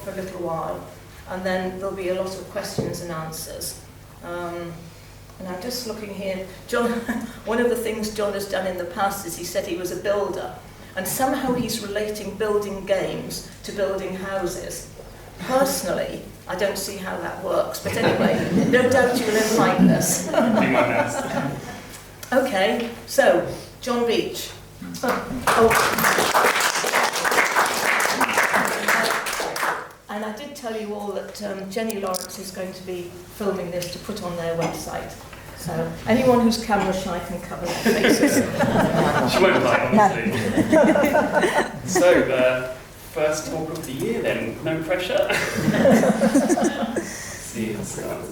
for a little while, and then there'll be a lot of questions and answers. And I'm just looking here. John, one of the things John has done in the past is he said he was a builder, and somehow he's relating building games to building houses. Personally, I don't see how that works, but anyway, no doubt you'll enlighten us. Okay, so, John Beech. And I did tell you all that Jenny Lawrence is going to be filming this to put on their website. So anyone who's camera shy can cover their faces. She won't bite, honestly. So, first talk of the year then, no pressure. See how it starts.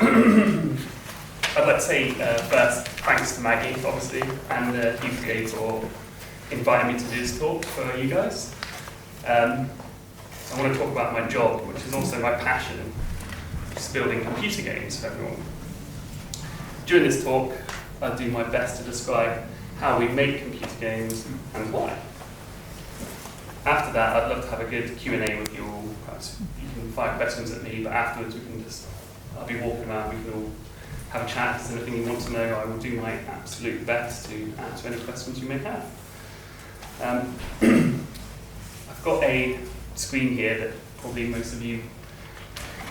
I'd like to say first, thanks to Maggie, obviously, and U3A for inviting me to do this talk for you guys. I want to talk about my job, which is also my passion, which is building computer games for everyone. During this talk, I'll do my best to describe how we make computer games and why. After that, I'd love to have a good Q&A with you all. Perhaps you can fire questions at me, but afterwards I'll be walking around, we can all have a chat. If there's anything you want to know, I will do my absolute best to answer any questions you may have. I've got a screen here that probably most of you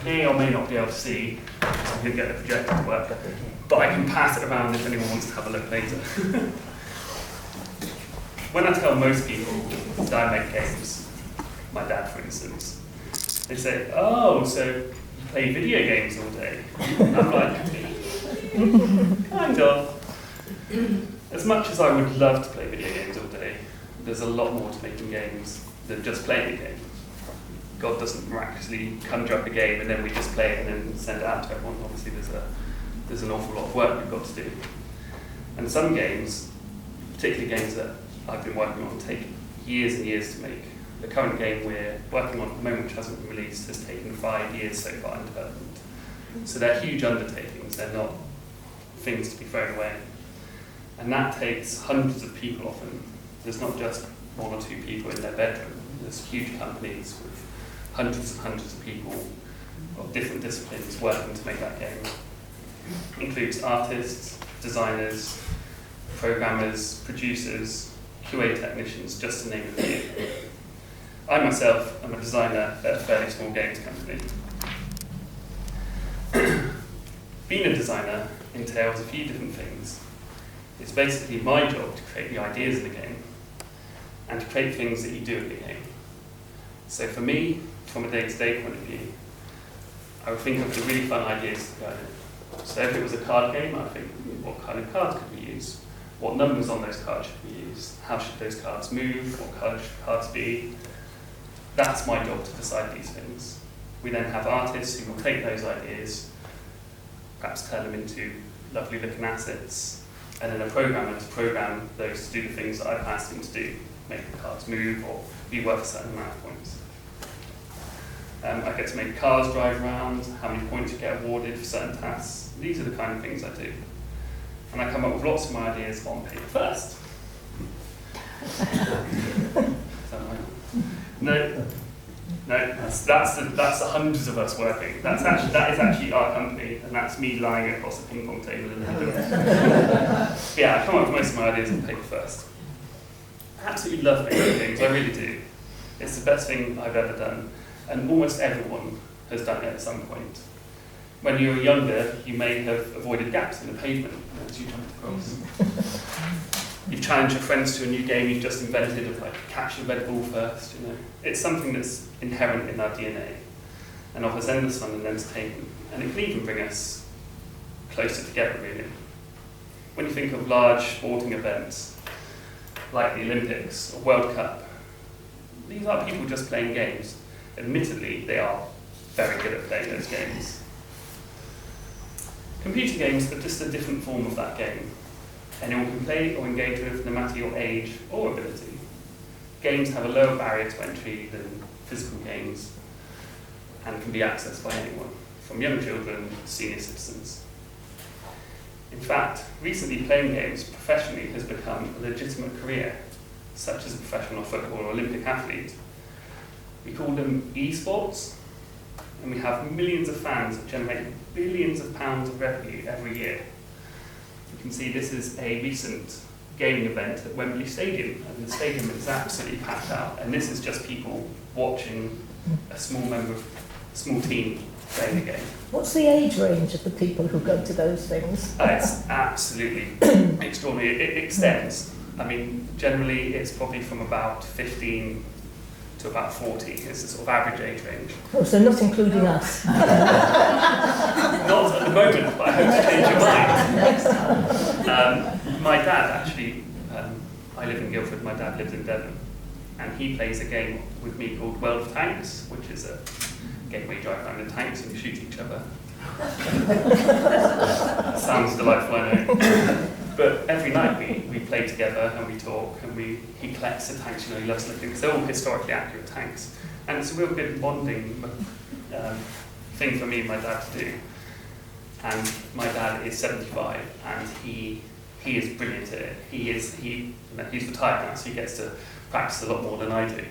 may or may not be able to see. I'm going to get the projector to work, but I can pass it around if anyone wants to have a look later. When I tell most people that I make games, my dad for instance, they say, "Oh, so you play video games all day?" And I'm like, kind of. As much as I would love to play video games all day, there's a lot more to making games than just playing a game. God doesn't miraculously conjure up a game and then we just play it and then send it out to everyone. Obviously there's an awful lot of work we've got to do. And some games, particularly games that I've been working on, take years and years to make. The current game we're working on at the moment, which hasn't been released, has taken 5 years so far in development. So they're huge undertakings, they're not things to be thrown away. And that takes hundreds of people often. There's not just 1 or 2 people in their bedroom. There's huge companies with hundreds and hundreds of people of different disciplines working to make that game. It includes artists, designers, programmers, producers, QA technicians, just to name a few. I myself am a designer at a fairly small games company. Being a designer entails a few different things. It's basically my job to create the ideas in the game and to create things that you do in the game. So for me, from a day-to-day point of view, I would think of the really fun ideas to go in. So if it was a card game, I'd think, what kind of cards could we use? What numbers on those cards should we use? How should those cards move? What colours should cards be? That's my job to decide these things. We then have artists who will take those ideas, perhaps turn them into lovely looking assets, and then a programmer to program those to do the things that I've asked them to do, make the cards move or be worth a certain amount of points. I get to make cars drive around, how many points you get awarded for certain tasks. These are the kind of things I do. And I come up with lots of my ideas on paper first. No, that's the hundreds of us working. That is actually our company, and that's me lying across the ping pong table in the middle. Yeah, I come up with most of my ideas on paper first. I absolutely love making games, I really do. It's the best thing I've ever done, and almost everyone has done it at some point. When you were younger, you may have avoided gaps in the pavement as you jumped across. You've challenged your friends to a new game you've just invented of like catch the red ball first, you know. It's something that's inherent in our DNA and offers endless fun and entertainment, and it can even bring us closer together, really. When you think of large sporting events like the Olympics or World Cup, these are people just playing games. Admittedly, they are very good at playing those games. Computer games are just a different form of that game. Anyone can play or engage with, no matter your age or ability. Games have a lower barrier to entry than physical games and can be accessed by anyone, from young children to senior citizens. In fact, recently playing games professionally has become a legitimate career, such as a professional football or Olympic athlete. We call them esports, and we have millions of fans that generate billions of pounds of revenue every year. You can see this is a recent gaming event at Wembley Stadium, and the stadium is absolutely packed out, and this is just people watching a small team playing a game. What's the age range of the people who go to those things? It's absolutely extraordinary. It extends. I mean, generally it's probably from about 15 to about 40 is the sort of average age range. Oh, so not including us. Not at the moment, but I hope to change your mind. My dad actually, I live in Guildford, my dad lives in Devon, and he plays a game with me called World of Tanks, which is a game where you drive around in tanks and you shoot each other. Sounds delightful, I know. But every night we play together and we talk, and he collects the tanks, he loves looking, because they're all historically accurate tanks. And it's a real good bonding thing for me and my dad to do. And my dad is 75, and he is brilliant at it. He's retired now, so he gets to practice a lot more than I do.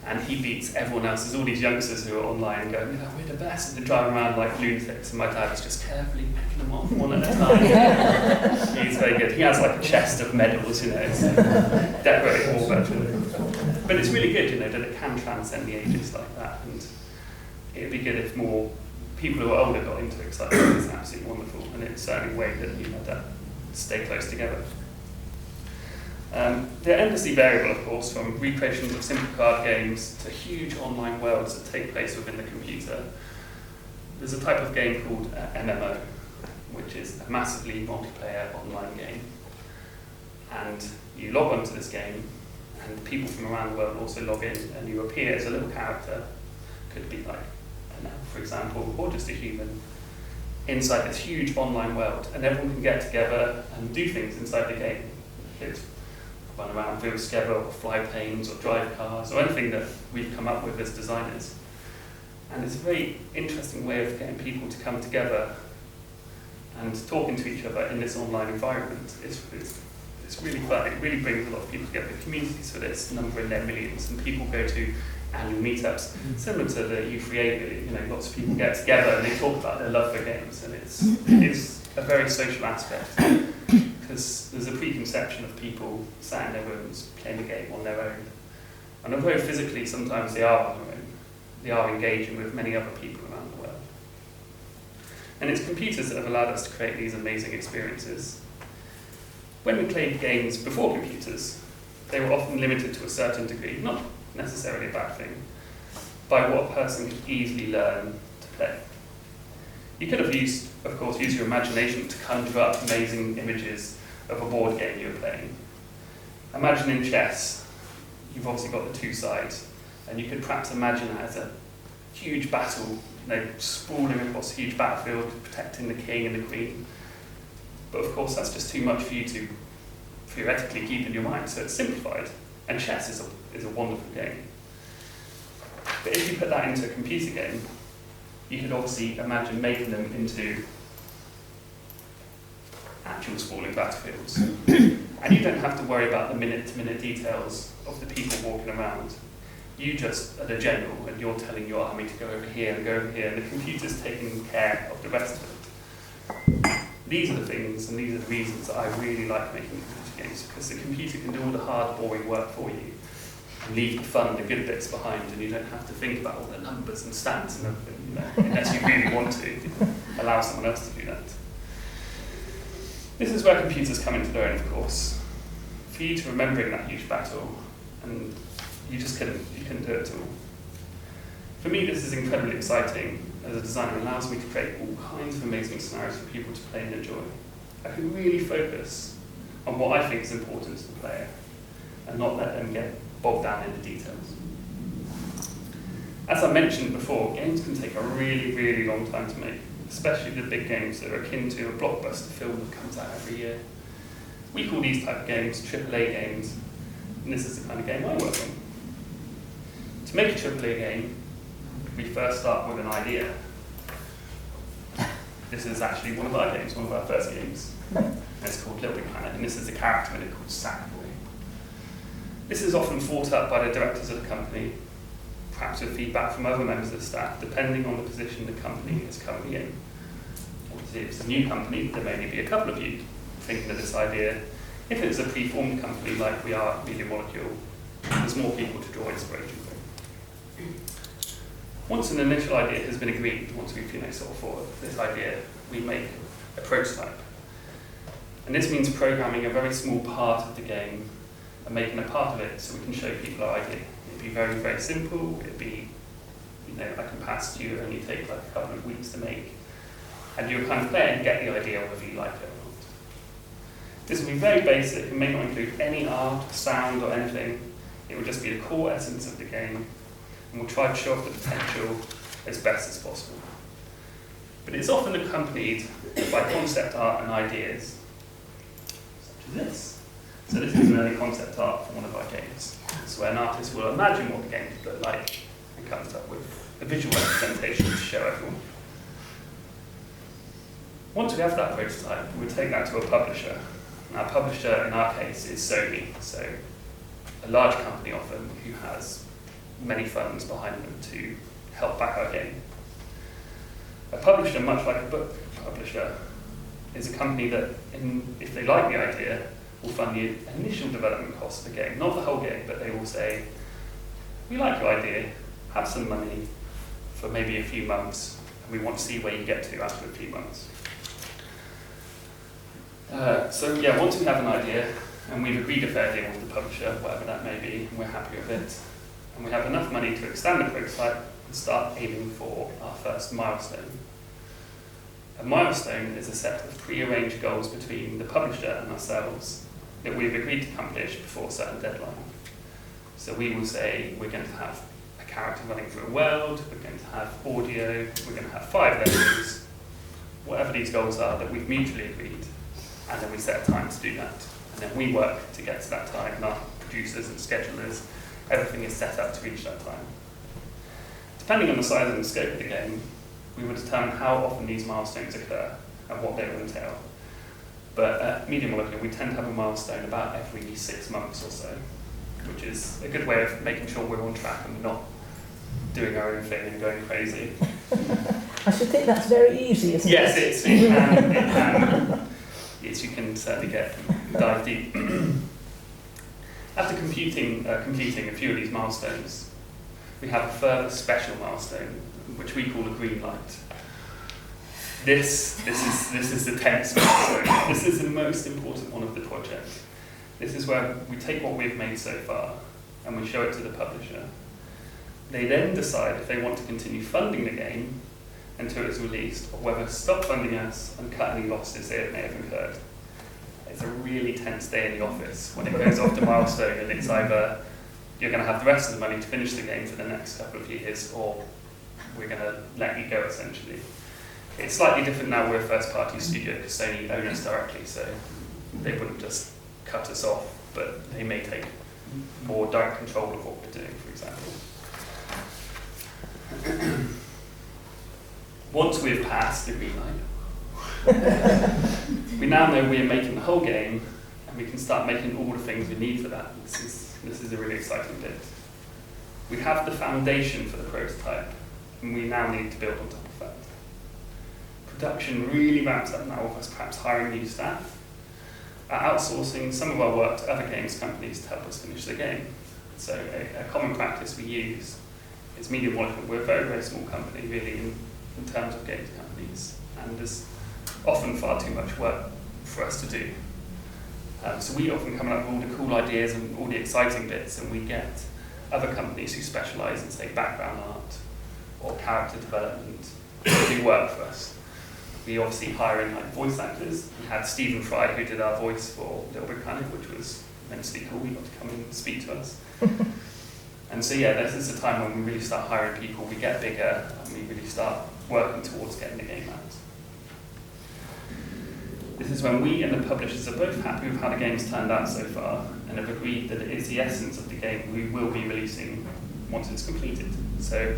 And he beats everyone else. There's all these youngsters who are online going, we're the best, and they're driving around like lunatics, and my dad is just carefully picking them off one at a time. He's very good. He has like a chest of medals, so decorated all virtually. But it's really good, that it can transcend the ages like that, and it'd be good if more people who are older got into it, because it's absolutely wonderful, and it's certainly a way that stay close together. They're endlessly variable, of course, from recreations of simple card games to huge online worlds that take place within the computer. There's a type of game called MMO, which is a massively multiplayer online game. And you log onto this game, and people from around the world also log in, and you appear as a little character. Could be like an elf, for example, or just a human, inside this huge online world. And everyone can get together and do things inside the game. Run around, build together, or fly planes, or drive cars, or anything that we've come up with as designers. And it's a very interesting way of getting people to come together and talking to each other in this online environment. It's really fun. It really brings a lot of people together. The communities for this number in their millions, and people go to annual meetups, similar to the U3A. Lots of people get together and they talk about their love for games, and it's a very social aspect. Because there's a preconception of people sat in their rooms playing a game on their own. And although physically sometimes they are on their own, they are engaging with many other people around the world. And it's computers that have allowed us to create these amazing experiences. When we played games before computers, they were often limited to a certain degree, not necessarily a bad thing, by what a person could easily learn to play. You could have used your imagination to conjure up amazing images of a board game you were playing. Imagine in chess, you've obviously got the two sides, and you could perhaps imagine it as a huge battle, sprawling across a huge battlefield, protecting the king and the queen. But of course, that's just too much for you to theoretically keep in your mind, so it's simplified. And chess is a wonderful game. But if you put that into a computer game, you could obviously imagine making them into actual sprawling battlefields. And you don't have to worry about the minute-to-minute details of the people walking around. You just are the general, and you're telling your army to go over here and go over here, and the computer's taking care of the rest of it. These are the things, and these are the reasons that I really like making computer games, because the computer can do all the hard, boring work for you, and leave the fun, the good bits behind, and you don't have to think about all the numbers and stats and everything, unless you really want to. Allow someone else to do that. This is where computers come into their own, of course. For you to remembering that huge battle, and you couldn't do it at all. For me, this is incredibly exciting. As a designer, it allows me to create all kinds of amazing scenarios for people to play and enjoy. I can really focus on what I think is important to the player, and not let them get bogged down in the details. As I mentioned before, games can take a really, really long time to make, especially the big games that are akin to a blockbuster film that comes out every year. We call these type of games AAA games, and this is the kind of game I work on. To make a AAA game, we first start with an idea. This is actually one of our games, one of our first games. And it's called Little Big Planet, and this is a character in it called Sackboy. This is often thought up by the directors of the company, perhaps with feedback from other members of the staff, depending on the position the company is currently in. Obviously, if it's a new company, there may only be a couple of you thinking of this idea. If it's a pre-formed company like we are at Media Molecule, there's more people to draw inspiration from. Once an initial idea has been agreed, once we've sort of thought of this idea, we make a prototype. And this means programming a very small part of the game and making a part of it so we can show people our idea. It'd be very, very simple. It'd be, I can pass to you, only take like a couple of weeks to make. And you'll kind of play it and get the idea whether you like it or not. This will be very basic. It may not include any art, sound, or anything. It will just be the core essence of the game, and we'll try to show off the potential as best as possible. But it's often accompanied by concept art and ideas, such as this. So this is an early concept art for one of our games. It's where an artist will imagine what the game could look like and comes up with a visual representation to show everyone. Once we have that prototype, we'll take that to a publisher. And our publisher, in our case, is Sony, so a large company often who has many funds behind them to help back our game. A publisher, much like a book publisher, is a company that, if they like the idea, will fund the initial development cost of the game. Not the whole game, but they will say, we like your idea, have some money for maybe a few months, and we want to see where you get to after a few months. Once we have an idea, and we've agreed a fair deal with the publisher, whatever that may be, and we're happy with it, and we have enough money to extend the prototype and start aiming for our first milestone. A milestone is a set of pre-arranged goals between the publisher and ourselves that we've agreed to accomplish before a certain deadline. So we will say we're going to have a character running through a world, we're going to have audio, we're going to have 5 levels, whatever these goals are that we've mutually agreed, and then we set a time to do that. And then we work to get to that time, and our producers and schedulers, everything is set up to reach that time. Depending on the size and the scope of the game, we will determine how often these milestones occur and what they will entail. But at Media Molecule, we tend to have a milestone about every 6 months or so, which is a good way of making sure we're on track and not doing our own thing and going crazy. I should think that's very easy, isn't yes, it? Yes, it can. Yes, you can certainly dive deep. After completing a few of these milestones, we have a further special milestone, which we call a green light. This is the tense milestone. This is the most important one of the project. This is where we take what we've made so far and we show it to the publisher. They then decide if they want to continue funding the game until it's released, or whether to stop funding us and cut any losses they may have incurred. It's a really tense day in the office when it goes off to milestone, and it's either you're going to have the rest of the money to finish the game for the next couple of years, or we're going to let you go, essentially. It's slightly different now. We're a first-party studio because Sony own us directly, so they wouldn't just cut us off, but they may take more direct control of what we're doing, for example. Once we've passed the green light, we now know we're making the whole game, and we can start making all the things we need for that. This is a really exciting bit. We have the foundation for the prototype, and we now need to build on top of that. Production really ramps up now with us perhaps hiring new staff, outsourcing some of our work to other games companies to help us finish the game. So a common practice we use is Media Molecule. We're a very, very small company, really, in terms of games companies, and there's often far too much work for us to do. So we often come up with all the cool ideas and all the exciting bits, and we get other companies who specialise in, say, background art or character development to do work for us. We obviously hire in like voice actors. We had Stephen Fry, who did our voice for Little Big Planet, which was immensely cool. He got to come and speak to us. And so this is the time when we really start hiring people, we get bigger, and we really start working towards getting the game out. This is when we and the publishers are both happy with how the game's turned out so far, and have agreed that it is the essence of the game we will be releasing once it's completed. So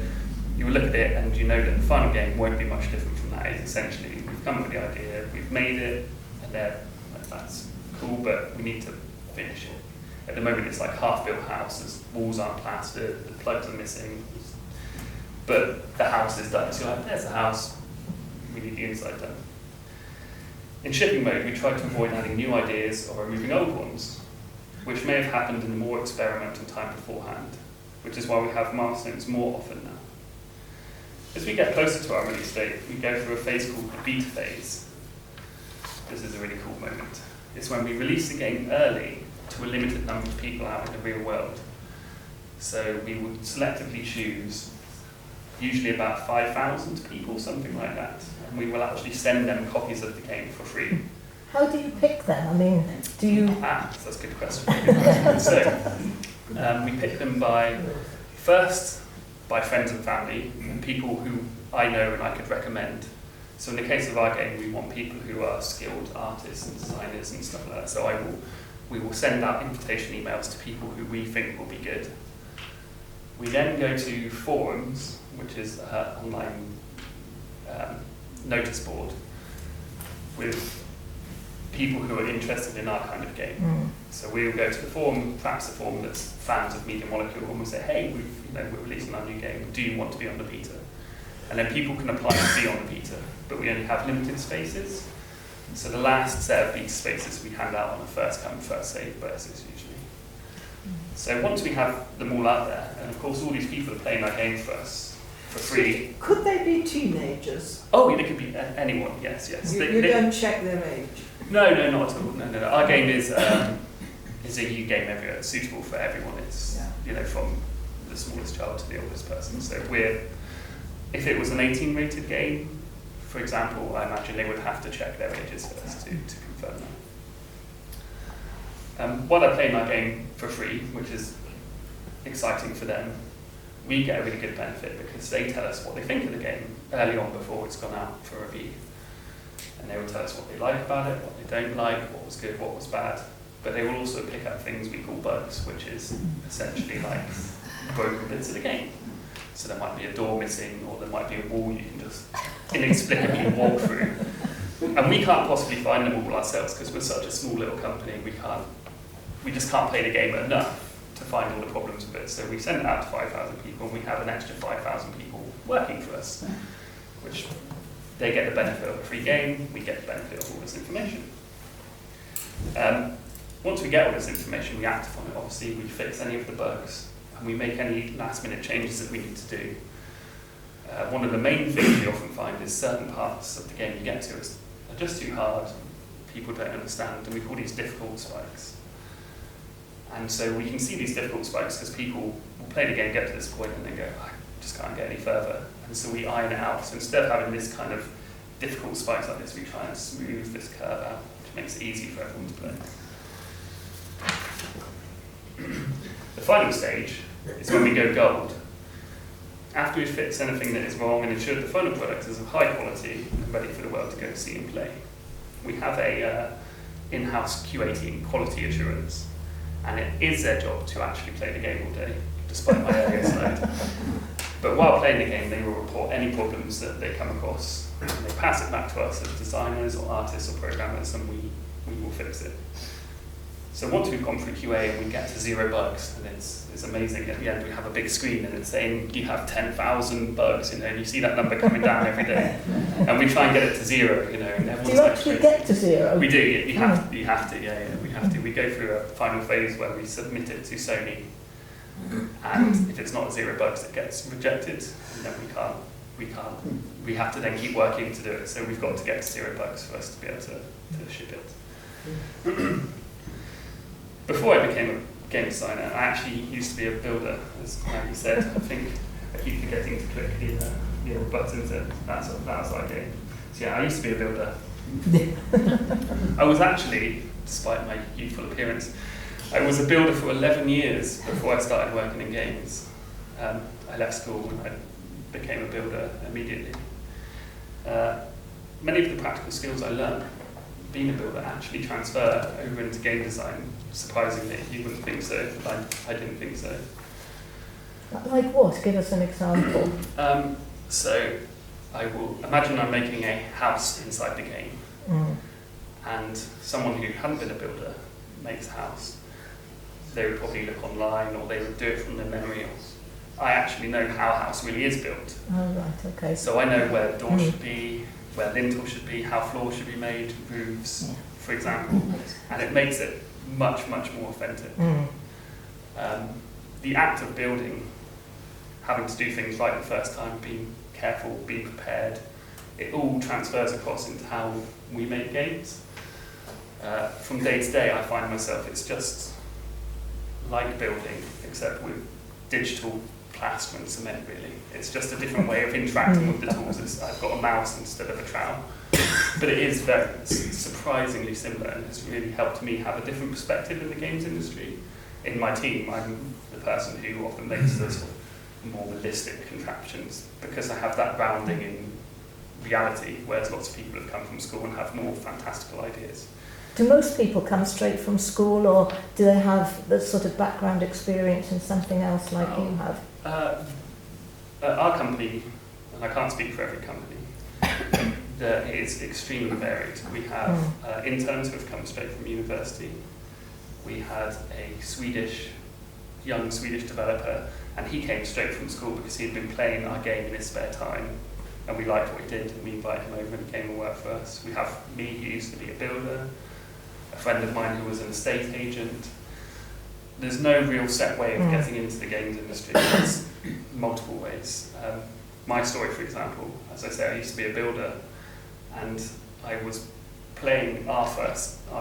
you will look at it and you know that the final game won't be much different from that. It's essentially, we've come up with the idea, we've made it, and that's cool, but we need to finish it. At the moment it's like half-built houses, walls aren't plastered, the plugs are missing, but the house is done. So you're like, there's the house, we need the inside done. In shipping mode, we try to avoid adding new ideas or removing old ones, which may have happened in the more experimental time beforehand, which is why we have milestones more often now. As we get closer to our release date, we go through a phase called the beta phase. This is a really cool moment. It's when we release the game early to a limited number of people out in the real world. So we would selectively choose usually about 5,000 people, something like that. And we will actually send them copies of the game for free. How do you pick them? I mean, do you... That's a good question. So we pick them first by friends and family, and people who I know and I could recommend. So in the case of our game, we want people who are skilled artists and designers and stuff like that. So we will send out invitation emails to people who we think will be good. We then go to forums, which is an online notice board, with people who are interested in our kind of game. So we'll go to the forum, perhaps a forum that's fans of Media Molecule, and we'll say, hey, we're releasing our new game, do you want to be on the beta? And then people can apply to be on the beta, but we only have limited spaces. So the last set of beta spaces we hand out on a first come, first served basis usually. So once we have them all out there, and of course all these people are playing our game for us for free. Could they be teenagers? Oh, they could be anyone, yes. You don't check their age? No, not at all. No. Our game is a EU game everywhere. It's suitable for everyone. It's from the smallest child to the oldest person. So if it was an 18 rated game, for example, I imagine they would have to check their ages first to confirm that. While they're playing our game for free, which is exciting for them, we get a really good benefit because they tell us what they think of the game early on before it's gone out for review. And they will tell us what they like about it, what they don't like, what was good, what was bad. But they will also pick up things we call bugs, which is essentially like broken bits of the game. So there might be a door missing, or there might be a wall you can just inexplicably walk through. And we can't possibly find them all ourselves because we're such a small little company, we just can't play the game enough to find all the problems with it. So we send it out to 5,000 people, and we have an extra 5,000 people working for us, which they get the benefit of a free game, we get the benefit of all this information. Once we get all this information, we act upon it. Obviously, we fix any of the bugs, and we make any last-minute changes that we need to do. One of the main things we often find is certain parts of the game you get to are just too hard, people don't understand, and we call these difficult spikes. And so we can see these difficult spikes because people will play the game, get to this point, and then go, I just can't get any further. And so we iron it out. So instead of having this kind of difficult spikes like this, we try and smooth this curve out, which makes it easy for everyone to play. The final stage is when we go gold. After we've fixed anything that is wrong and ensured the final product is of high quality and ready for the world to go see and play, we have a in-house QA team, quality assurance, and it is their job to actually play the game all day, despite my earlier slide. But while playing the game, they will report any problems that they come across, and they pass it back to us as designers or artists or programmers, and we will fix it. So once we've gone through QA and we get to 0 bugs, and it's amazing. At the end, we have a big screen and it's saying you have 10,000 bugs, and you see that number coming down every day. And we try and get it to 0, and everyone's Do you actually get to 0? We do. You have to. We have to. We go through a final phase where we submit it to Sony, and if it's not 0 bugs, it gets rejected, and then we have to then keep working to do it. So we've got to get to 0 bugs for us to be able to ship it. Before I became a game designer, I actually used to be a builder, as Maggie said. I think I keep forgetting to click the buttons, and that's our game. So yeah, I used to be a builder. I was actually, despite my youthful appearance, I was a builder for 11 years before I started working in games. I left school and I became a builder immediately. Many of the practical skills I learned being a builder actually transfer over into game design. Surprisingly, you wouldn't think so. I didn't think so. Like what? Give us an example. So I will imagine I'm making a house inside the game, and someone who hadn't been a builder makes a house. they would probably look online or they would do it from their memory. I actually know how a house really is built. Oh, right, okay. So I know where the door should be, where lintel should be, how floors should be made, roofs, for example, and it makes it much, much more authentic. The act of building, having to do things right the first time, being careful, being prepared, it all transfers across into how we make games. From day to day, I find myself, it's just like building, except with digital plaster and cement, really. It's just a different way of interacting with the tools. I've got a mouse instead of a trowel. But it is surprisingly similar, and it's really helped me have a different perspective in the games industry. In my team, I'm the person who often makes the sort of more realistic contraptions, because I have that grounding in reality, whereas lots of people have come from school and have more fantastical ideas. Do most people come straight from school, or do they have the sort of background experience in something else like you have? Our company, and I can't speak for every company, it's extremely varied. We have interns who have come straight from university. We had a young Swedish developer, and he came straight from school because he'd been playing our game in his spare time, and we liked what he did, and we invited him over and he came and worked for us. We have me, who used to be a builder, a friend of mine who was an estate agent. There's no real set way of getting into the games industry. There's multiple ways. My story, for example, as I say, I used to be a builder, and I was playing our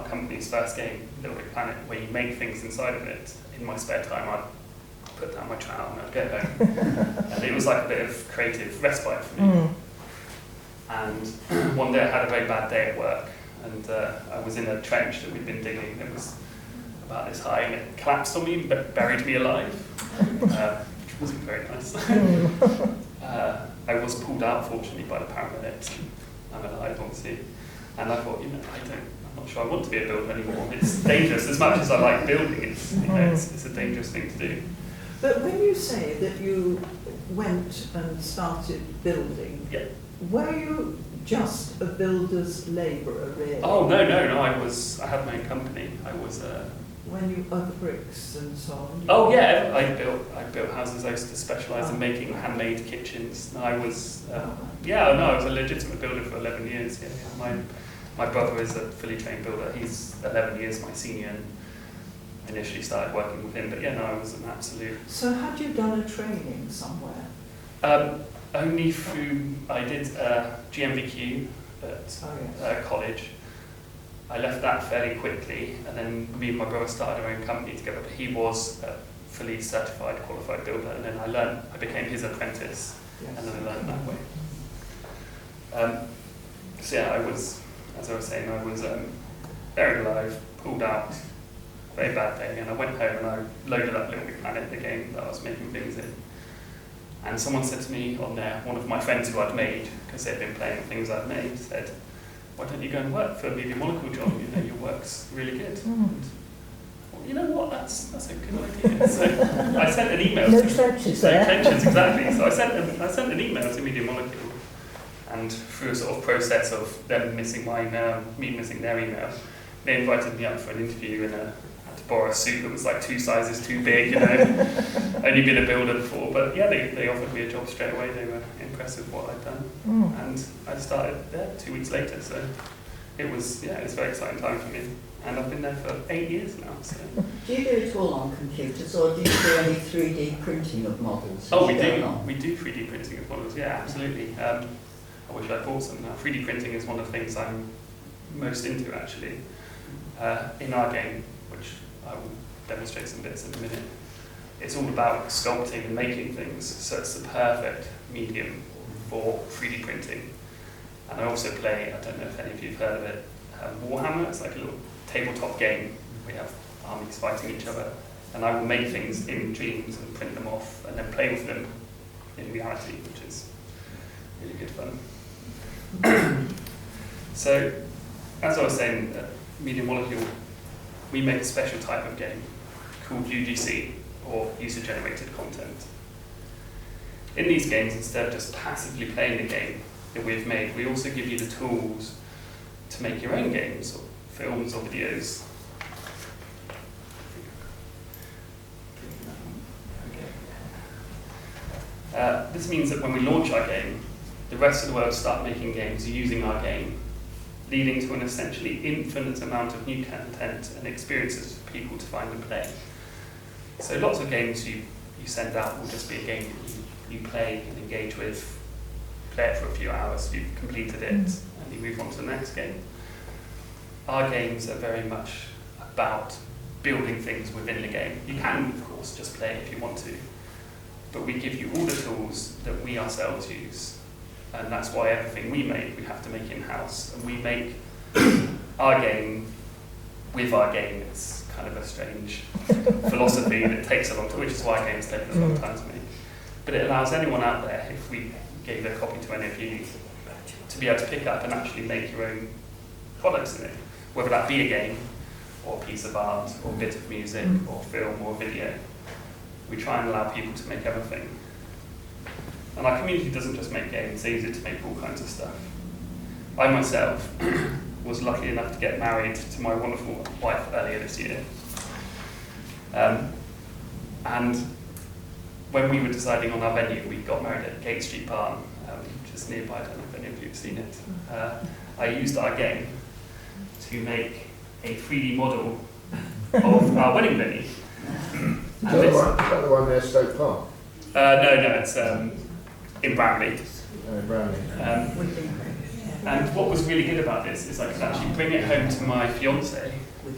company's first game, Little Big Planet, where you make things inside of it. In my spare time, I'd put down my trowel and I'd go home. And it was like a bit of creative respite for me. And one day I had a very bad day at work, and I was in a trench that we'd been digging. It was about this high, and it collapsed on me and buried me alive, which wasn't very nice. I was pulled out, fortunately, by the paramedics. I'm alive, obviously. And I thought, I'm not sure I want to be a builder anymore. It's dangerous. As much as I like building, it's a dangerous thing to do. But when you say that you went and started building, were you just a builder's labourer, really? Oh, no. I had my own company. I was when you the bricks and so on. Oh yeah, I built houses. I used to specialise in making handmade kitchens. I was I was a legitimate builder for 11 years. Yeah. My brother is a fully trained builder. He's 11 years my senior, and initially started working with him. But I was an absolute. So had you done a training somewhere? Only through, I did GMVQ at college. I left that fairly quickly, and then me and my brother started our own company together. But he was a fully certified, qualified builder, and then I became his apprentice, and then I learned that way. I was, as I was saying, I was buried alive, pulled out, very bad day, and I went home and I loaded up Little Big Planet, the game that I was making things in. And someone said to me on there, one of my friends who I'd made, because they'd been playing things I'd made, said, "Why don't you go and work for Media Molecule, John? Your work's really good." And, well, you know what? That's a good idea. So I sent an email. No trenches there. No trenches, exactly. So I sent an email to Media Molecule, and through a sort of process of them missing my email, me missing their email, they invited me up for an interview, and I had to borrow a suit that was like 2 sizes too big. Only been a builder before, but they offered me a job straight away. They were impressed with what I'd done, and I started there 2 weeks later. So it was a very exciting time for me, and I've been there for 8 years now. So. Do you do it all on computers, or do you do any 3D printing of models? Oh, we do 3D printing of models. Yeah, absolutely. I wish I'd bought some now. 3D printing is one of the things I'm most into, actually. In our game, which I will demonstrate some bits in a minute, it's all about sculpting and making things, so it's the perfect medium for 3D printing. And I also play, I don't know if any of you have heard of it, Warhammer. It's like a little tabletop game. We have armies fighting each other, and I will make things in dreams and print them off, and then play with them in reality, which is really good fun. So, as I was saying, Media Molecule, we make a special type of game called UGC, or user-generated content. In these games, instead of just passively playing the game that we've made, we also give you the tools to make your own games, or films, or videos. this means that when we launch our game, the rest of the world start making games using our game, leading to an essentially infinite amount of new content and experiences for people to find and play. So lots of games you send out will just be a game that you play and engage with, play it for a few hours, you've completed it, and you move on to the next game. Our games are very much about building things within the game. You can, of course, just play it if you want to, but we give you all the tools that we ourselves use, and that's why everything we make, we have to make in-house, and we make our game with our game. It's kind of a strange philosophy that takes a long time, which is why games take a long time to make. But it allows anyone out there, if we gave a copy to any of you, to be able to pick up and actually make your own products in it, whether that be a game, or a piece of art, or a bit of music, or film, or video. We try and allow people to make everything. And our community doesn't just make games, they use it to make all kinds of stuff. I myself was lucky enough to get married to my wonderful wife earlier this year. And when we were deciding on our venue, we got married at Gate Street Barn, just nearby. I don't know if any of you have seen it. I used our game to make a 3D model of our wedding venue. Is that the one near Stoke Park? No, it's in Bramley. Bramley. And what was really good about this is I could actually bring it home to my fiance,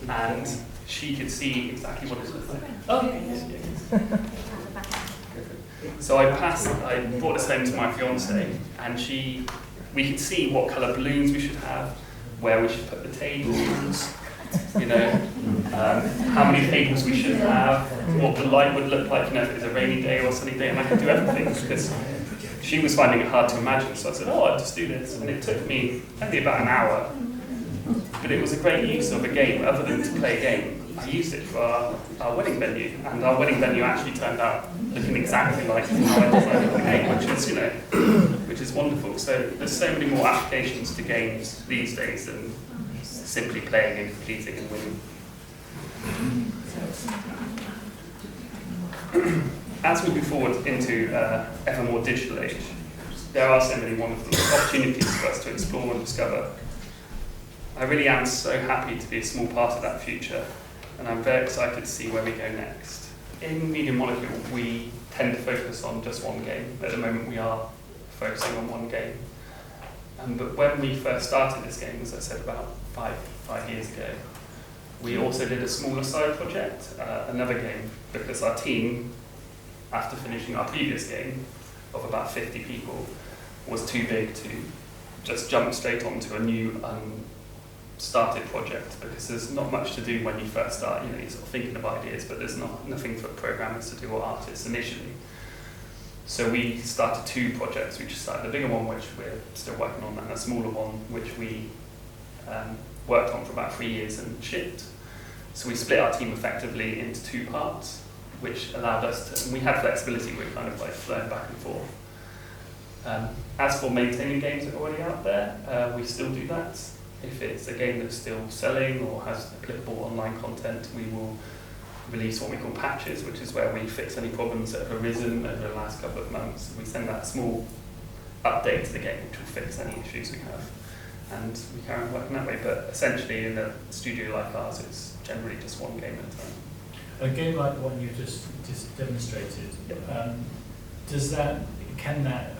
and she could see exactly what it looked like. Oh, yes. So I brought this home to my fiance, and we could see what colour balloons we should have, where we should put the tables, how many tables we should have, what the light would look like, if it was a rainy day or sunny day, and I could do everything because she was finding it hard to imagine. So I said, I'll just do this, and it took me only about an hour, but it was a great use of a game. Other than to play a game, I used it for our wedding venue, and our wedding venue actually turned out looking exactly like how I designed the game, which is wonderful. So there's so many more applications to games these days than simply playing and completing and winning. As we move forward into ever more digital age, there are so many wonderful opportunities for us to explore and discover. I really am so happy to be a small part of that future, and I'm very excited to see where we go next. In Media Molecule, we tend to focus on just one game. At the moment, we are focusing on one game. But when we first started this game, as I said, about five years ago, we also did a smaller side project, another game, because our team, after finishing our previous game of about 50 people, was too big to just jump straight onto a new started project, because there's not much to do when you first start. You're sort of thinking of ideas, but there's nothing for programmers to do or artists initially. So we started two projects. We just started a bigger one, which we're still working on, and a smaller one, which we worked on for about 3 years and shipped. So we split our team effectively into two parts, which allowed us to, and we had flexibility, we were kind of like flowing back and forth. As for maintaining games that are already out there, we still do that. If it's a game that's still selling or has applicable online content, we will release what we call patches, which is where we fix any problems that have arisen over the last couple of months. We send that small update to the game, which will fix any issues we have. And we carry on working that way, but essentially in a studio like ours, it's generally just one game at a time. A game like the one you just demonstrated, can that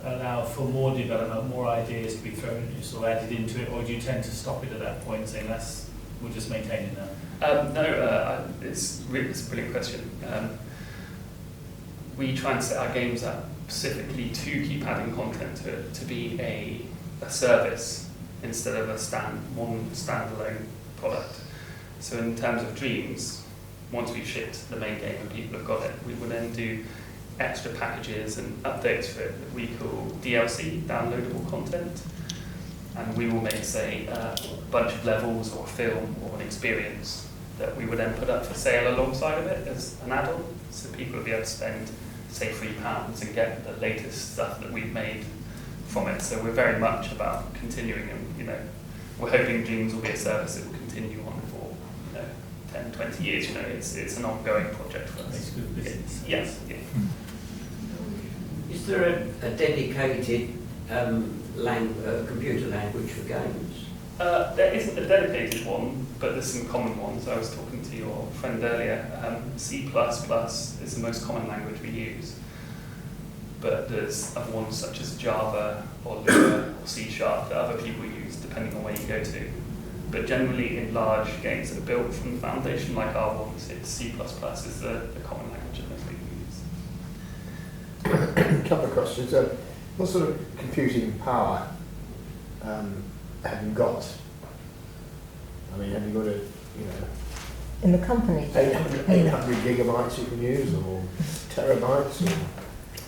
allow for more development, more ideas to be thrown, sort of added into it, or do you tend to stop it at that point, saying we'll just maintain it now? It's a brilliant question. We try and set our games up specifically to keep adding content to it, to be a service instead of one standalone product. So in terms of Dreams, once we've shipped the main game and people have got it, we will then do extra packages and updates for it that we call DLC, downloadable content. And we will make, say, a bunch of levels or a film or an experience that we would then put up for sale alongside of it as an add-on. So people will be able to spend, say, £3 and get the latest stuff that we've made from it. So we're very much about continuing, and we're hoping Dreams will be a service that will continue on for 10, 20 years. It's an ongoing project for us. Makes good business. Yes. Yeah. Is there a dedicated computer language for games? There isn't a dedicated one, but there's some common ones. I was talking to your friend earlier. C++ is the most common language we use, but there's other ones such as Java or Lua or C# that other people use, depending on where you go to. But generally, in large games that are built from the foundation, like our ones, it's C++ is the common language that most people use. A couple of questions. What sort of computing power have you got? I mean, have you got In the company? 800 gigabytes you can use, or terabytes?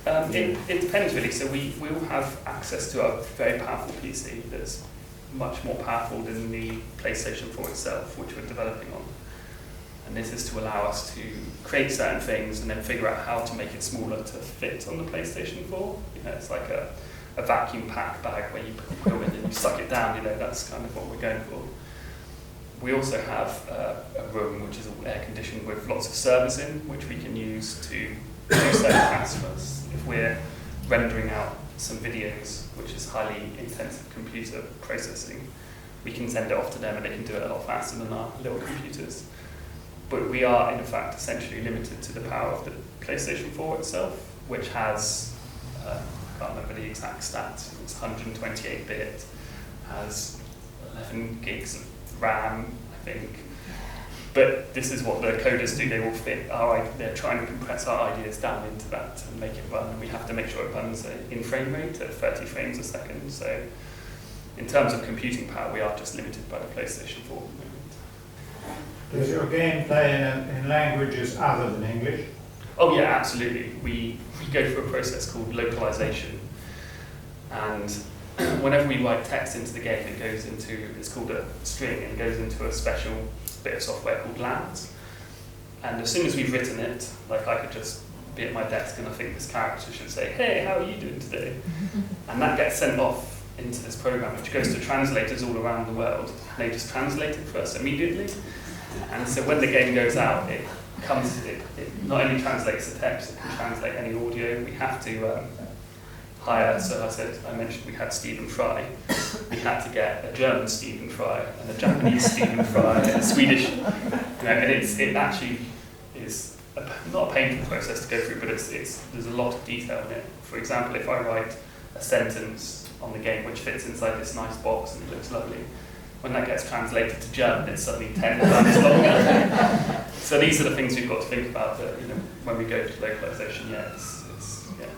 Or? It depends really. So we all have access to a very powerful PC that's much more powerful than the PlayStation 4 itself, which we're developing on. And this is to allow us to create certain things and then figure out how to make it smaller to fit on the PlayStation 4. It's like a vacuum pack bag where you put it in and you suck it down. That's kind of what we're going for. We also have a room which is all air conditioned with lots of servers in, which we can use to do certain tasks for us. If we're rendering out some videos, which is highly intensive computer processing, we can send it off to them and they can do it a lot faster than our little computers. But we are, in fact, essentially limited to the power of the PlayStation 4 itself, which has, I can't remember the exact stats, it's 128-bit, has 11 gigs of RAM, I think. But this is what the coders do, they will fit they're trying to compress our ideas down into that and make it run, and we have to make sure it runs in frame rate at 30 frames a second. So in terms of computing power, we are just limited by the PlayStation 4 at the moment. Does your game play in languages other than English? Oh yeah, absolutely. We go through a process called localization, and whenever we write text into the game, it's called a string, and it goes into a special bit of software called Labs. And as soon as we've written it, like I could just be at my desk and I think this character should say, "Hey, how are you doing today?" And that gets sent off into this program, which goes to translators all around the world. They just translate it for us immediately. And so when the game goes out, it not only translates the text, it can translate any audio. We have to hire, so I mentioned we had Stephen Fry. We had to get a German Stephen Fry and a Japanese Stephen Fry and a Swedish, and it actually is not a painful process to go through, but there's a lot of detail in it. For example, if I write a sentence on the game which fits inside this nice box and it looks lovely, when that gets translated to German, it's suddenly 10 times longer. So these are the things we've got to think about that, when we go to localization.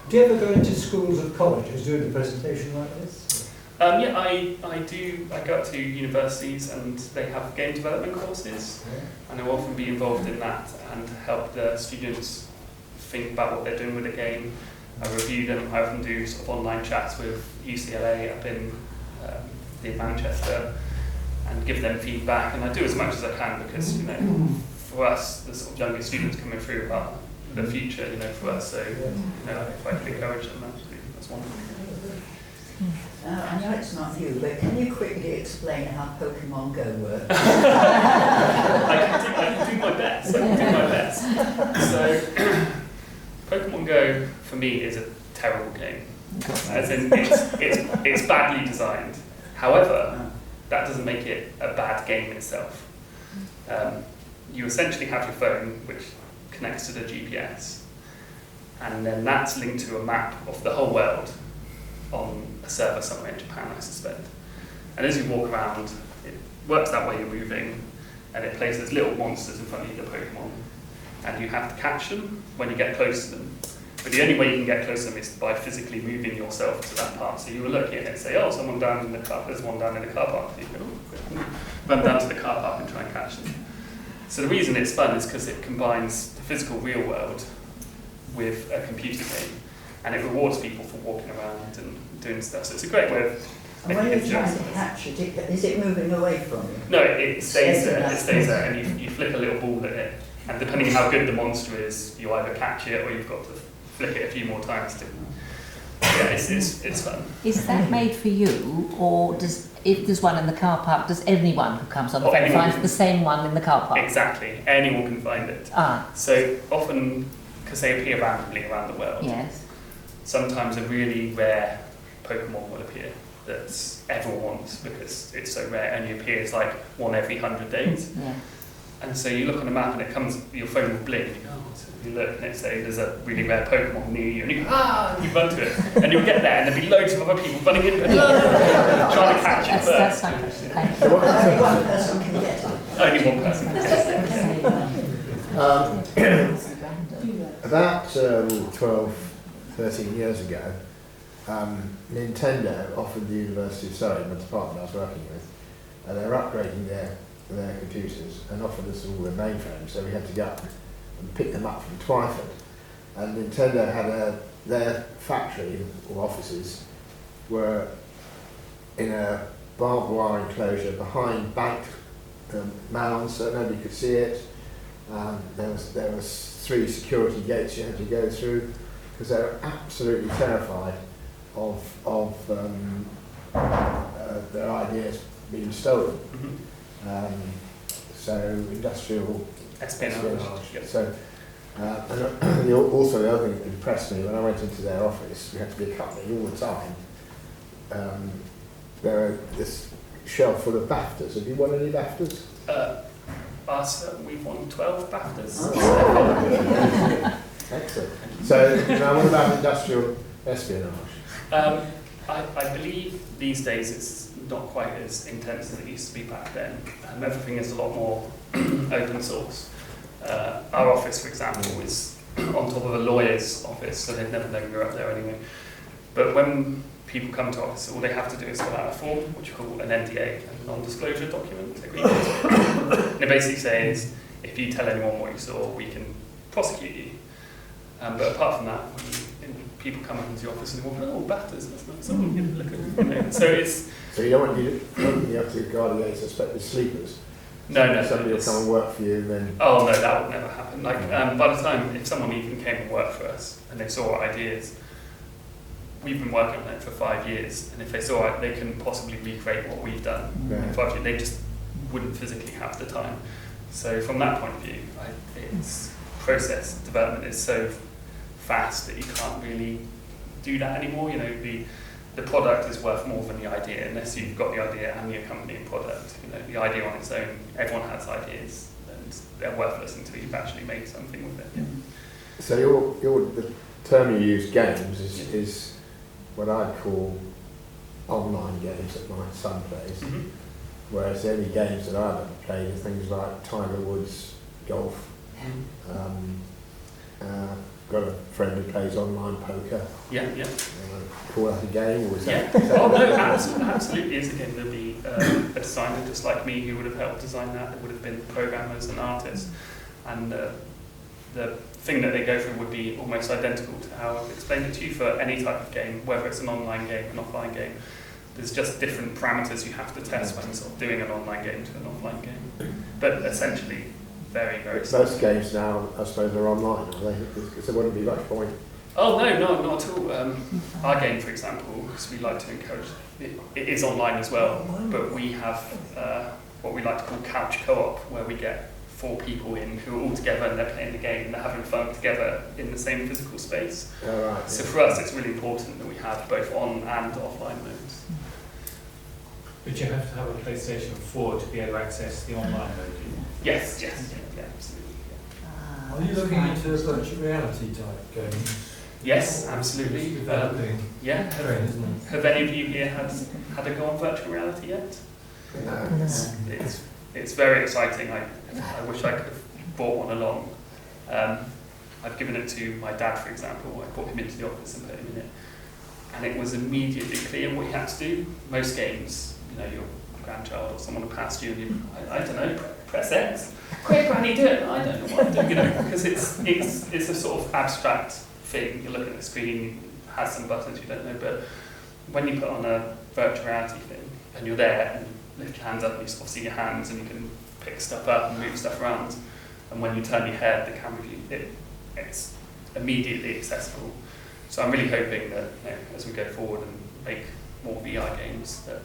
Do you ever go into schools or colleges doing a presentation like this? Yeah, I do. I go up to universities and they have game development courses, and I'll often be involved in that and help the students think about what they're doing with the game. I review them. I often do sort of online chats with UCLA up in near Manchester and give them feedback, and I do as much as I can because for us, the sort of younger students coming through are the future, for us. So, if I can encourage them, that's wonderful. I know it's not you, but can you quickly explain how Pokemon Go works? I can do my best. So, Pokemon Go for me is a terrible game. As in, it's badly designed. However, that doesn't make it a bad game itself. You essentially have your phone, which connects to the GPS, and then that's linked to a map of the whole world on a server somewhere in Japan, I suspect. And as you walk around, it works that way you're moving, and it places little monsters in front of you, the Pokemon, and you have to catch them when you get close to them. But the only way you can get close to them is by physically moving yourself to that part. So you will look at it and say, "Oh, someone down in the car. There's one down in the car park." You go, run down to the car park and try and catch them. So the reason it's fun is because it combines the physical real world with a computer game, and it rewards people for walking around and doing stuff. So it's a great way of and when you're trying to catch it, is it moving away from you? No, it stays there. It stays there, and you flick a little ball at it, and depending on how good the monster is, you either catch it or you've got to flick it a few more times to. Yeah, it's fun. Is that made for you, or if there's one in the car park, does anyone who comes on the phone find the same one in the car park? Exactly, anyone can find it. So often, because they appear randomly around the world. Yes. sometimes a really rare Pokemon will appear that everyone wants because it's so rare, and it appears like one every 100 days. Yeah. And so you look on the map and it comes, your phone will blink, and you go, oh, so you look and it say there's a really rare Pokemon near you, and you go, and you run to it, and you'll get there and there'll be loads of other people running into it, trying to catch it That's first. fantastic. Only one person can get it. Only one person. About 12, 13 years ago, Nintendo offered the University of Surrey, the department I was working with, and they were upgrading their computers and offered us all their mainframes, so we had to go up and pick them up from Twyford. And Nintendo had their factory or offices were in a barbed wire enclosure behind banked mounds so nobody could see it. There was 3 security gates you had to go through because they were absolutely terrified of their ideas being stolen. So industrial espionage. Yep. So and also the other thing that impressed me when I went into their office, we had to be accompanied all the time. There were this shelf full of BAFTAs. Have you won any BAFTAs? We've won 12 BAFTAs. Excellent. So now what about industrial espionage? I believe these days it's not quite as intense as it used to be back then. Everything is a lot more open source. Our office, for example, is on top of a lawyer's office, so they'd never known we were up there anyway. But when people come to office, all they have to do is fill out a form, which we call an NDA, a non-disclosure document agreement. And it basically says, if you tell anyone what you saw, we can prosecute you. But apart from that, when people come into the office and they go, oh, BAFTAs, that's nice. Oh, look at it. So it's... So you don't want you have to guard against suspected sleepers? No. Somebody will come and work for you and then... Oh, no, that would never happen. Like, by the time, if someone even came and worked for us and they saw our ideas, we've been working on it for 5 years, and if they saw it, they couldn't possibly recreate what we've done in 5 years. They just wouldn't physically have the time. So from that point of view, its process development is so fast that you can't really do that anymore. You know, the product is worth more than the idea, unless you've got the idea and the accompanying product. You know, the idea on its own, everyone has ideas, and they're worthless until you've actually made something with it. Yeah. So the term you use, games, is what I'd call online games that my son plays, whereas the only games that I've ever played are things like Tiger Woods, golf. Got a friend who plays online poker. Yeah. Call that a game, or is that? Oh no, absolutely is a game. There'll be a designer just like me who would have helped design that. There would have been programmers and artists, and the thing that they go through would be almost identical to how I've explained it to you for any type of game, whether it's an online game, an offline game. There's just different parameters you have to test when sort of doing an online game to an offline game. But essentially, very, very similar. Most games now, I suppose, are online, are they? Because there wouldn't be much point. Oh no, not at all. Our game, for example, because we like to encourage, it is online as well, but we have what we like to call couch co-op, where we get 4 people in who are all together and they're playing the game and they're having fun together in the same physical space. Oh, right, so for us, it's really important that we have both on and offline modes. But you have to have a PlayStation 4 to be able to access the online mode, do you? Yes, absolutely. Yeah. Are you looking into virtual reality type games? Yes, absolutely. Developing. Yeah. Have any of you here had a go on virtual reality yet? No. It's very exciting. I wish I could have brought one along. I've given it to my dad, for example. I brought him into the office and put him in it, and it was immediately clear what he had to do. Most games, you know, your grandchild or someone will pass you and you, I don't know, press X. Quick, Granny, do it. I don't know what I'm doing, you know, because it's a sort of abstract thing. You look at the screen, it has some buttons you don't know, but when you put on a virtual reality thing and you're there and lift your hands up and you sort of see your hands and you can pick stuff up and move stuff around, and when you turn your head, the camera view, it's immediately accessible. So I'm really hoping that, you know, as we go forward and make more VR games, that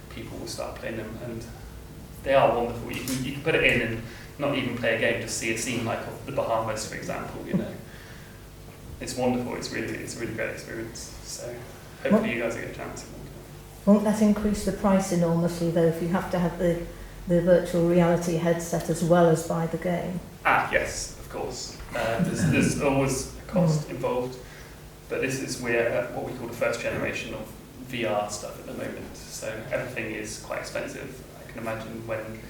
people will start playing them, and they are wonderful. You can put it in and not even play a game, just see a scene like of the Bahamas, for example, you know. it's wonderful. It's a really great experience. So hopefully you guys will get a chance. Won't that increase the price enormously though if you have to have the virtual reality headset as well as buy the game? Yes, of course. There's always a cost involved, but we're at what we call the first generation of VR stuff at the moment. So everything is quite expensive. I can imagine when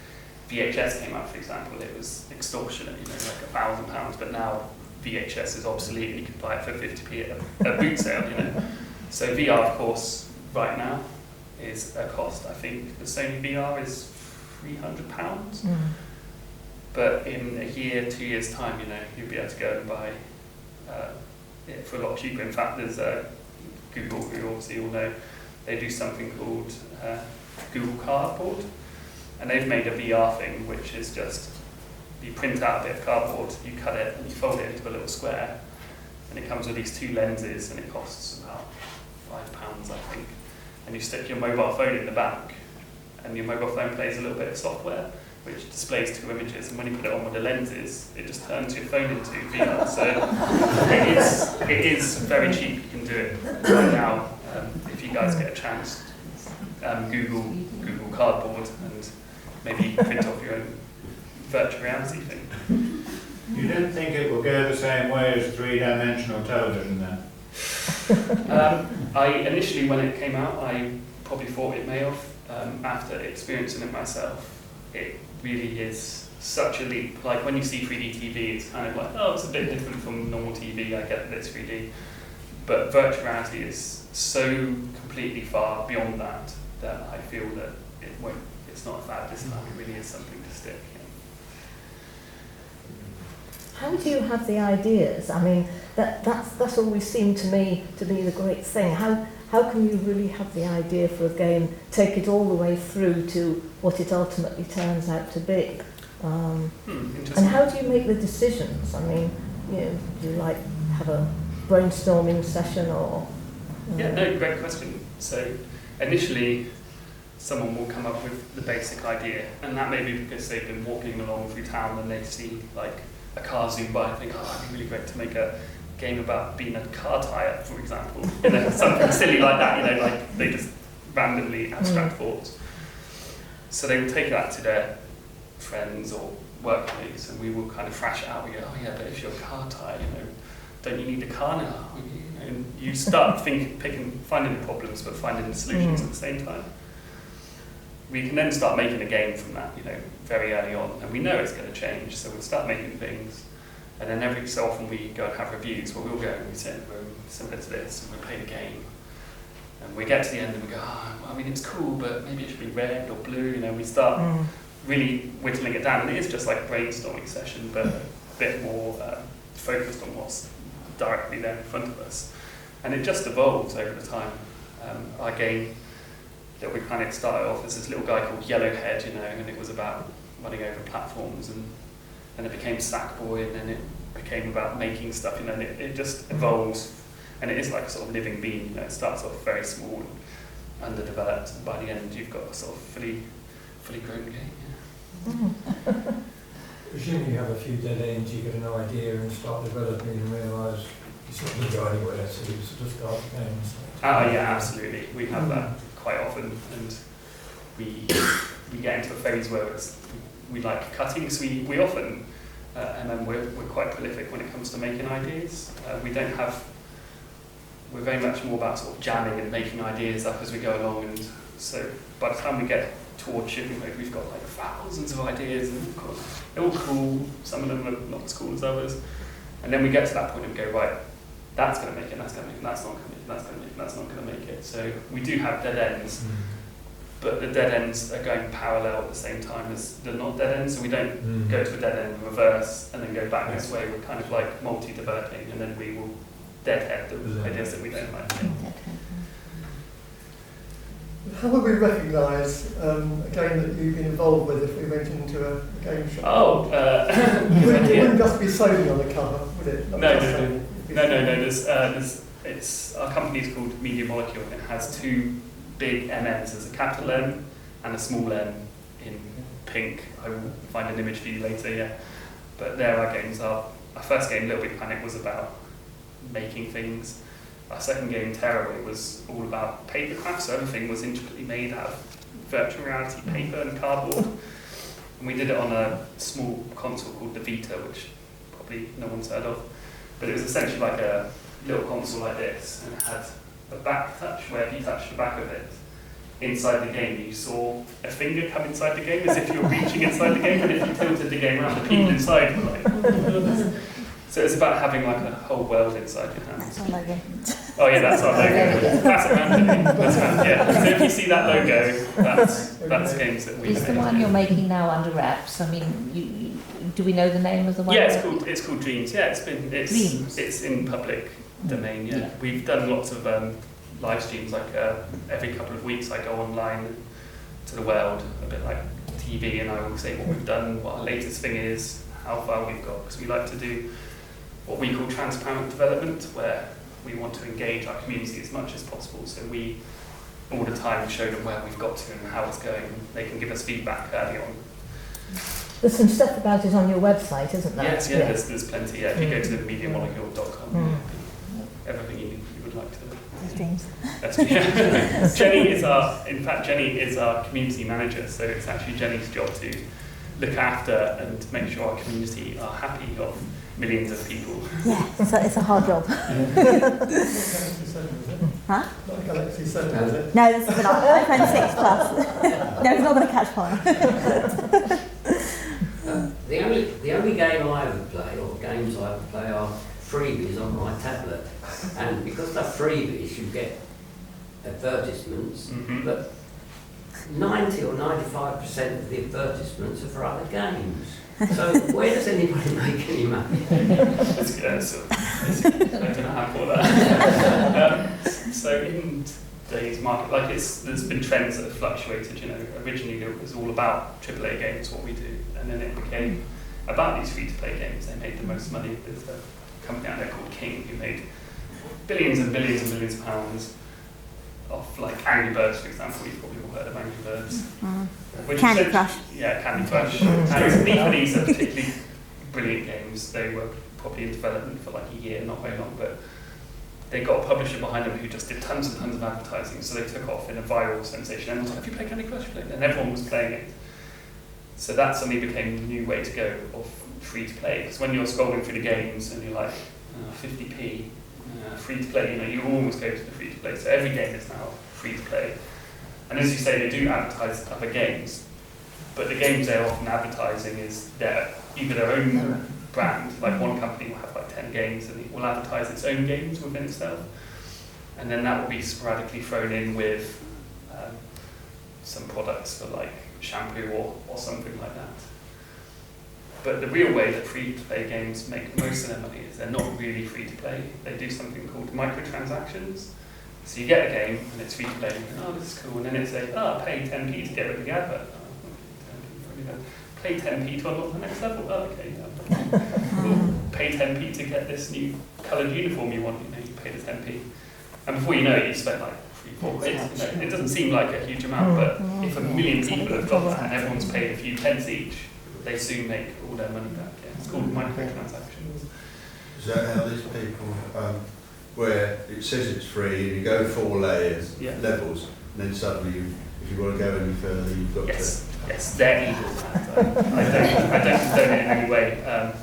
VHS came out, for example, it was extortionate, like £1,000. But now VHS is obsolete, and you can buy it for 50p at a boot sale. So VR, of course, right now is a cost. I think the Sony VR is £300. But in a year, 2 years' time, you'll be able to go and buy it for a lot cheaper. In fact, there's Google, who obviously all know, they do something called Google Cardboard, and they've made a VR thing, which is just, you print out a bit of cardboard, you cut it, and you fold it into a little square, and it comes with these 2 lenses, and it costs about £5, I think. And you stick your mobile phone in the back, and your mobile phone plays a little bit of software, which displays 2 images, and when you put it on with the lenses, it just turns your phone into VR. So it is very cheap. You can do it right now. If you guys get a chance, Google Cardboard, and maybe print off your own virtual reality thing. You didn't think it would go the same way as 3-dimensional television then? I initially, when it came out, I probably thought it may have. After experiencing it myself, it really is such a leap. Like when you see 3D TV, it's kind of like, oh, it's a bit different from normal TV, I get that it's 3D. But virtual reality is so completely far beyond that I feel that it's not a fad this time, it really is something to stick. How do you have the ideas? I mean, that's always seemed to me to be the great thing. How can you really have the idea for a game, take it all the way through to what it ultimately turns out to be? And how do you make the decisions? I mean, do you like have a brainstorming session or? Yeah, no, great question. So initially, someone will come up with the basic idea, and that may be because they've been walking along through town and they see like a car zoom by and think, oh, it'd be really great to make a game about being a car tyre, for example. Something silly like that, like they just randomly abstract thoughts. So they will take that to their friends or work colleagues, and we will kind of thrash it out. We go, oh yeah, but if you're a car tyre, don't you need a car now? And you start finding the problems, but finding the solutions at the same time. We can then start making a game from that, very early on, and we know it's going to change, so we'll start making things, and then every so often we go and have reviews where we'll go and we sit in a room similar to this, and we play the game, and we get to the end and we go, it's cool, but maybe it should be red or blue, we start really whittling it down, and it is just like a brainstorming session, but a bit more focused on what's directly there in front of us, and it just evolves over the time. Our game that we kind of started off as this little guy called Yellowhead, and it was about running over platforms, and it became Sackboy, and then it became about making stuff, and it just evolves, and it is like a sort of living being, it starts off very small and underdeveloped, and by the end you've got a sort of fully grown game. Presumably you have a few dead ends, you get an idea and start developing and realise you sort of go anywhere, so you sort of start the game. Yeah, absolutely. We have that quite often, and we get into a phase where we like cutting, so we often, and then we're quite prolific when it comes to making ideas. We're very much more about sort of jamming and making ideas up as we go along, and so by the time we get towards shipping mode, we've got like thousands of ideas, and they're all cool, some of them are not as cool as others, and then we get to that point and go, right, that's going to make it, that's going to make it, that's not going to make it, that's going to make it, that's not going to make it. So we do have dead ends, but the dead ends are going parallel at the same time as the not dead ends, so we don't go to a dead end, reverse, and then go back this way. We're kind of like multi-developing, and then we will deadhead the ideas that we don't like. How would we recognise a game that you've been involved with if we went into a game shop? It wouldn't just be Sony on the cover, would it? No. It's our company is called Media Molecule, and it has 2 big MMs. There's a capital M and a small M in pink. I will find an image for you later. Yeah, but there our games are. Our first game, Little Big Panic, was about making things. Our second game, Tearaway, was all about paper craft, so everything was intricately made out of virtual reality paper and cardboard. And we did it on a small console called the Vita, which probably no one's heard of. But it was essentially like a little console like this, and it had a back touch where if you touched the back of it, inside the game you saw a finger come inside the game as if you were reaching inside the game, and if you tilted the game around, the people inside were like... So it's about having like a whole world inside your hands. That's our logo. Oh yeah, that's our logo. That's Amanda. Yeah. So if you see that logo, that's games that we. Is the one you're making now under wraps? I mean, do we know the name of the one? Yeah, it's called Dreams. Yeah, it's in public domain. Yeah, we've done lots of live streams. Like every couple of weeks, I go online to the world, a bit like TV, and I will say what we've done, what our latest thing is, how far we've got, because we like to do what we call transparent development, where we want to engage our community as much as possible. So we, all the time, show them where we've got to and how it's going. They can give us feedback early on. There's some stuff about it on your website, isn't there? Yes, yeah, there's plenty. Yeah. If you go to mediamolecule.com, everything you would like to know. That's yeah. Jenny is our community manager, so it's actually Jenny's job to look after and make sure our community are happy of millions of people. Yeah, it's a hard job. Huh? Not Galaxy 7, is it? No, this is an iPhone 6 Plus. No, it's not going to catch fire. The only game I ever play, or games I ever play, are freebies on my tablet. And because they're freebies, you get advertisements, but 90 or 95% of the advertisements are for other games. So where does anybody make any money? That's good. So I don't know how to call that. So in today's market, like there's been trends that have fluctuated. You know, originally it was all about AAA games, what we do, and then it became about these free-to-play games. They made the most money. There's a company out there called King who made billions and billions and billions of pounds off like Angry Birds, for example. You've probably all heard of Angry Birds. Candy Crush. Yeah, Candy Crush. And neither of these are particularly brilliant games. They were probably in development for like a year, not very long, but they got a publisher behind them who just did tons and tons of advertising, so they took off in a viral sensation. Everyone was like, have you played Candy Crush? And everyone was playing it. So that suddenly became a new way to go of free to play. Because when you're scrolling through the games and you're like, 50p, free to play, you know, you always go to the free to play. So every game is now free to play. And as you say, they do advertise other games, but the games they're often advertising is either their own brand, like one company will have like 10 games and it will advertise its own games within itself, and then that will be sporadically thrown in with some products for like shampoo or something like that. But the real way that free-to-play games make most of their money is they're not really free-to-play. They do something called microtransactions. So you get a game and it's free-to-play, and you go, oh, this is cool, and then it says, pay 10p to get rid of the advert. Pay 10p to unlock the next level. Oh, okay. Pay 10p to get this new coloured uniform you want. You know, you pay the 10p, and before you know it, you spent like 3-4 quid. You know, it doesn't seem like a huge amount, but if a million people have got that and everyone's paid a few pence each, they soon make all their money back. Yeah. It's called microtransactions. Is that how these people, where it says it's free, and you go 4 layers, levels, and then suddenly, if you want to go any further, you've got to... Yes, they're evil. I don't condone it in any way.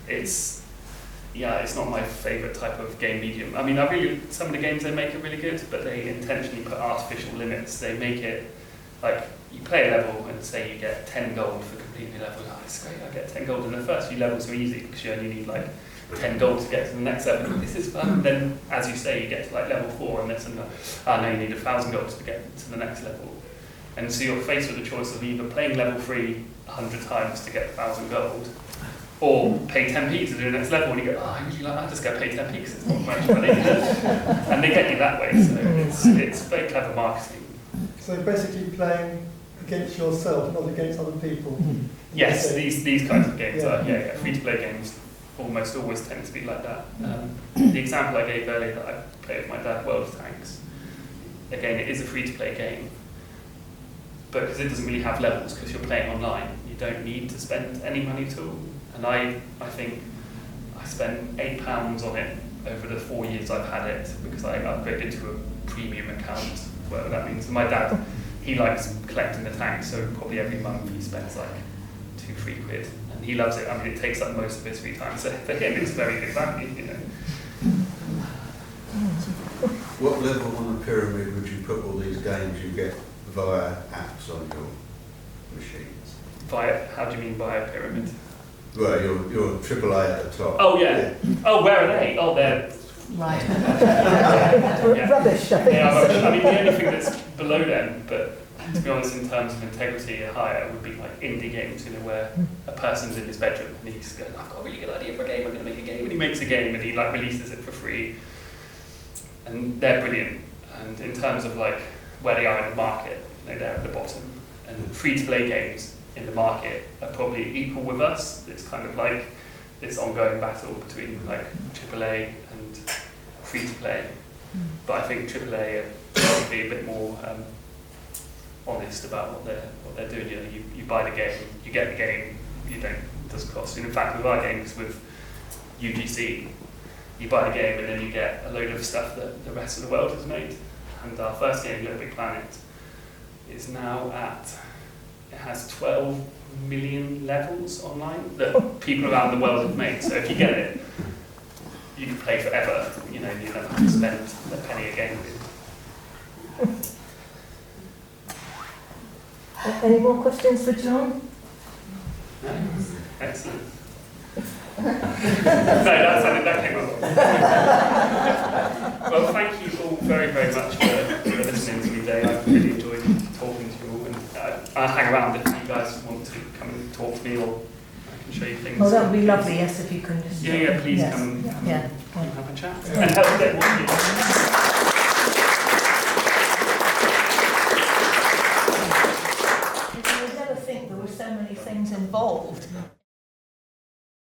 It's not my favourite type of game medium. I mean, some of the games they make are really good, but they intentionally put artificial limits. They make it like you play a level and say you get 10 gold for completing the level. Oh, it's great, I get 10 gold, and the first few levels are easy because you only need like 10 gold to get to the next level. This is fun. And then, as you say, you get to like level 4, and then now you need 1,000 gold to get to the next level. And so you're faced with the choice of either playing level 3 100 times to get 1,000 gold, or pay 10p to do the next level, and you go, I just go pay 10p because it's not much money. And they get you that way, so it's very clever marketing. So basically playing against yourself, not against other people. Yes, these kinds of games are free-to-play games almost always tend to be like that. The example I gave earlier that I played with my dad, World of Tanks, again, it is a free-to-play game, but because it doesn't really have levels, because you're playing online, you don't need to spend any money at all. And I think I spent £8 on it over the 4 years I've had it, because I upgraded to a premium account, whatever that means. And my dad, he likes collecting the tanks, so probably every month he spends like 2-3 quid, and he loves it. I mean, it takes up most of his free time, so for him it's very good value, you know. What level on the pyramid would you put all these games you get via apps on your machines? Via, how do you mean via pyramid? Well, your AAA at the top. Oh yeah. Oh, where are they? Oh, they're right. Rubbish. Yeah, rubbish. I mean, the only thing that's below them, but to be honest, in terms of integrity, higher would be like indie games, you know, where a person's in his bedroom and he's going, I've got a really good idea for a game, I'm going to make a game, and he makes a game and he like releases it for free, and they're brilliant. And in terms of like where they are in the market, you know, they're at the bottom, and free-to-play games in the market are probably equal with us. It's kind of like this ongoing battle between like AAA and free-to-play. But I think AAA are probably a bit more honest about what they're doing. You know, you buy the game, you get the game, it doesn't cost. And in fact, with our games with UGC, you buy the game and then you get a load of stuff that the rest of the world has made. And our first game, Little Big Planet, is now it has 12 million levels online that people around the world have made. So if you get it, you can play forever. You know, you never have to spend a penny a game. Any more questions for John? No? Excellent. No, that came up. Well, thank you all very, very much for listening to me today. I've really enjoyed talking to you all, and I'll hang around if you guys want to come and talk to me, or I can show you things. Oh, that would be lovely, yes, if you can just... Yeah, please yes. come and yeah. have a chat. Yeah. And help get what you You would never think there were so many things involved.